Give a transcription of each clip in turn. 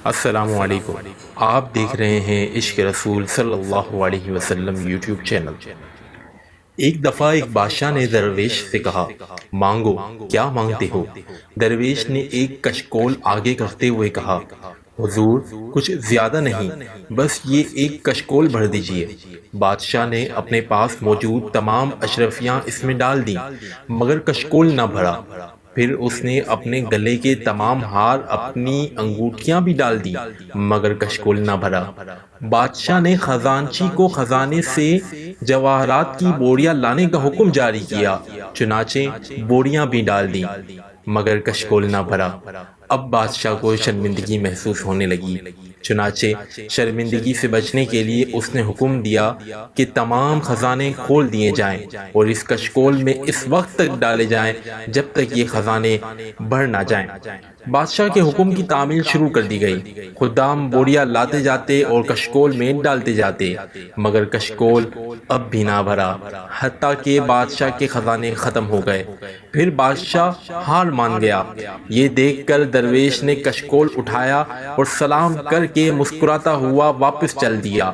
السلام علیکم، آپ دیکھ رہے ہیں عشق رسول صلی اللہ علیہ وسلم یوٹیوب چینل۔ ایک دفعہ ایک بادشاہ نے درویش سے کہا، مانگو، کیا مانگتے ہو؟ درویش نے ایک کشکول آگے کرتے ہوئے کہا، حضور کچھ زیادہ نہیں، بس یہ ایک کشکول بھر دیجئے۔ بادشاہ نے اپنے پاس موجود تمام اشرفیاں اس میں ڈال دیں، مگر کشکول نہ بھرا۔ پھر اس نے اپنے گلے کے تمام ہار، اپنی انگوٹھیاں بھی ڈال دی، مگر کشکول نہ بھرا۔ بادشاہ نے خزانچی کو خزانے سے جواہرات کی بوریاں لانے کا حکم جاری کیا، چنانچہ بوریاں بھی ڈال دیں، مگر کشکول نہ بھرا۔ اب بادشاہ کو شرمندگی محسوس ہونے لگی، چنانچہ شرمندگی سے بچنے کے لیے اس نے حکم دیا کہ تمام خزانے کھول دیے جائیں اور اس کشکول میں اس وقت تک ڈالے جائیں جب تک یہ خزانے بھر نہ جائیں۔ بادشاہ کے حکم کی تعمیل شروع کر دی گئی۔ خدام بوریاں لاتے جاتے اور کشکول میں ڈالتے جاتے، مگر کشکول اب بھی نہ بھرا، حتیٰ کہ بادشاہ کے خزانے ختم ہو گئے۔ پھر بادشاہ ہار مان گیا۔ یہ دیکھ کر درویش نے کشکول اٹھایا اور سلام کر کے مسکراتا ہوا واپس چل دیا۔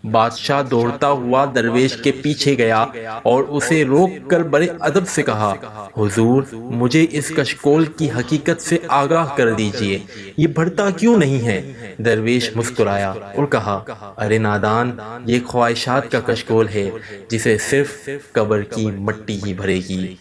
بادشاہ دوڑتا ہوا درویش کے پیچھے گیا اور اسے روک کر بڑے ادب سے کہا، حضور مجھے اس کشکول کی حقیقت سے آگاہ کر دیجئے، یہ بھرتا کیوں نہیں ہے؟ درویش مسکرایا اور کہا، ارے نادان، یہ خواہشات کا کشکول ہے جسے صرف قبر کی مٹی ہی بھرے گی۔